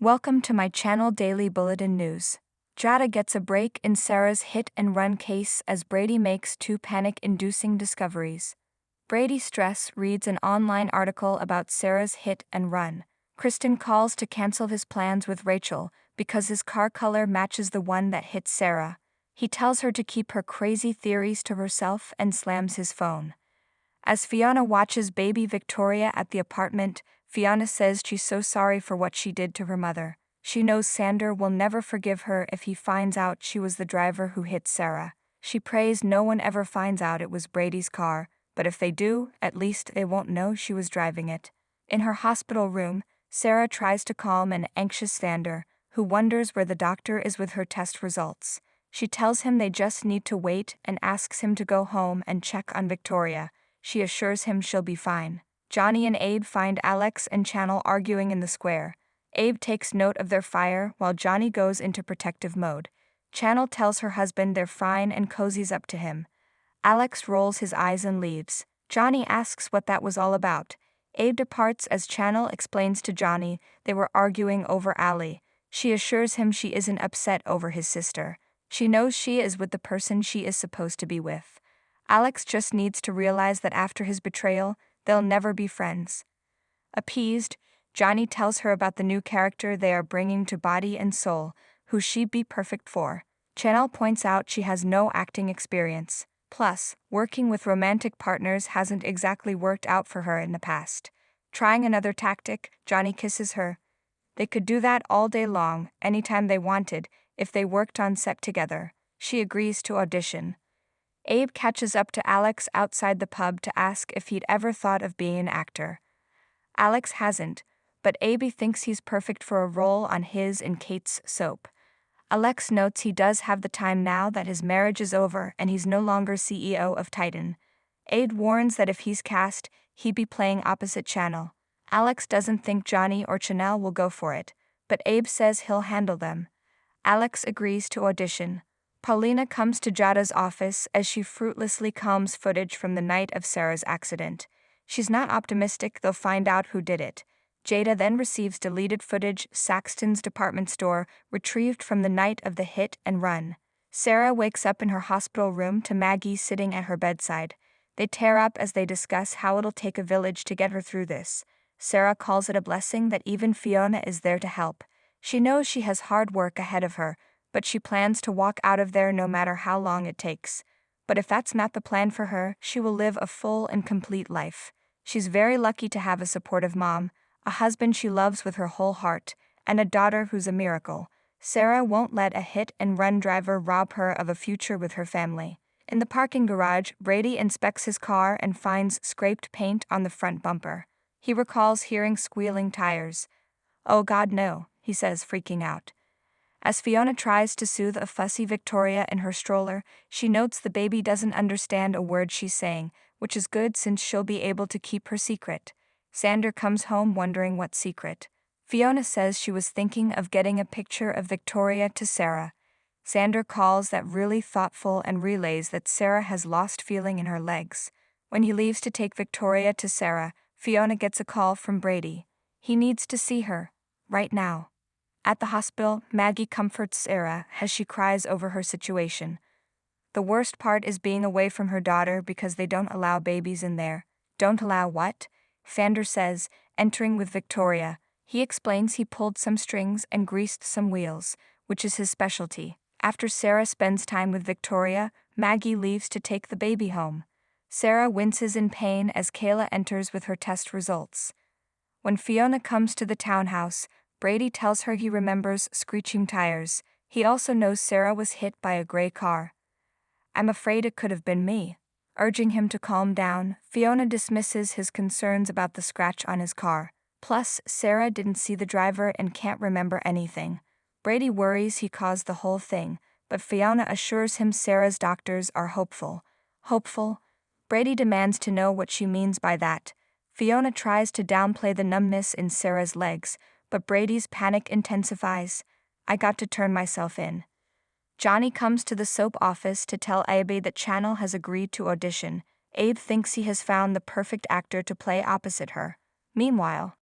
Welcome to my channel Daily Bulletin News. Jada gets a break in Sarah's hit-and-run case as Brady makes two panic-inducing discoveries. Brady Stress reads an online article about Sarah's hit-and-run. Kristen calls to cancel his plans with Rachel because his car color matches the one that hit Sarah. He tells her to keep her crazy theories to herself and slams his phone. As Fiona watches baby Victoria at the apartment, Fiona says she's so sorry for what she did to her mother. She knows Sander will never forgive her if he finds out she was the driver who hit Sarah. She prays no one ever finds out it was Brady's car, but if they do, at least they won't know she was driving it. In her hospital room, Sarah tries to calm an anxious Sander, who wonders where the doctor is with her test results. She tells him they just need to wait and asks him to go home and check on Victoria. She assures him she'll be fine. Johnny and Abe find Alex and Channel arguing in the square. Abe takes note of their fire while Johnny goes into protective mode. Channel tells her husband they're fine and cozies up to him. Alex rolls his eyes and leaves. Johnny asks what that was all about. Abe departs as Channel explains to Johnny they were arguing over Allie. She assures him she isn't upset over his sister. She knows she is with the person she is supposed to be with. Alex just needs to realize that after his betrayal, they'll never be friends. Appeased, Johnny tells her about the new character they are bringing to Body and Soul, who she'd be perfect for. Channel points out she has no acting experience. Plus, working with romantic partners hasn't exactly worked out for her in the past. Trying another tactic, Johnny kisses her. They could do that all day long, anytime they wanted, if they worked on set together. She agrees to audition. Abe catches up to Alex outside the pub to ask if he'd ever thought of being an actor. Alex hasn't, but Abe thinks he's perfect for a role on his and Kate's soap. Alex notes he does have the time now that his marriage is over and he's no longer CEO of Titan. Abe warns that if he's cast, he'd be playing opposite Channel. Alex doesn't think Johnny or Chanel will go for it, but Abe says he'll handle them. Alex agrees to audition. Paulina comes to Jada's office as she fruitlessly combs footage from the night of Sarah's accident. She's not optimistic they'll find out who did it. Jada then receives deleted footage Saxton's department store retrieved from the night of the hit and run. Sarah wakes up in her hospital room to Maggie sitting at her bedside. They tear up as they discuss how it'll take a village to get her through this. Sarah calls it a blessing that even Fiona is there to help. She knows she has hard work ahead of her, but she plans to walk out of there no matter how long it takes. But if that's not the plan for her, she will live a full and complete life. She's very lucky to have a supportive mom, a husband she loves with her whole heart, and a daughter who's a miracle. Sarah won't let a hit-and-run driver rob her of a future with her family. In the parking garage, Brady inspects his car and finds scraped paint on the front bumper. He recalls hearing squealing tires. "Oh God, no," he says, freaking out. As Fiona tries to soothe a fussy Victoria in her stroller, she notes the baby doesn't understand a word she's saying, which is good since she'll be able to keep her secret. Sander comes home wondering what secret. Fiona says she was thinking of getting a picture of Victoria to Sarah. Sander calls that really thoughtful and relays that Sarah has lost feeling in her legs. When he leaves to take Victoria to Sarah, Fiona gets a call from Brady. He needs to see her, right now. At the hospital, Maggie comforts Sarah as she cries over her situation. The worst part is being away from her daughter because they don't allow babies in there. Don't allow what? Sander says, entering with Victoria. He explains he pulled some strings and greased some wheels, which is his specialty. After Sarah spends time with Victoria, Maggie leaves to take the baby home. Sarah winces in pain as Kayla enters with her test results. When Fiona comes to the townhouse, Brady tells her he remembers screeching tires. He also knows Sarah was hit by a gray car. "I'm afraid it could have been me." Urging him to calm down, Fiona dismisses his concerns about the scratch on his car. Plus, Sarah didn't see the driver and can't remember anything. Brady worries he caused the whole thing, but Fiona assures him Sarah's doctors are hopeful. Hopeful? Brady demands to know what she means by that. Fiona tries to downplay the numbness in Sarah's legs, but Brady's panic intensifies. "I got to turn myself in." Johnny comes to the soap office to tell Abe that Channel has agreed to audition. Abe thinks he has found the perfect actor to play opposite her. Meanwhile,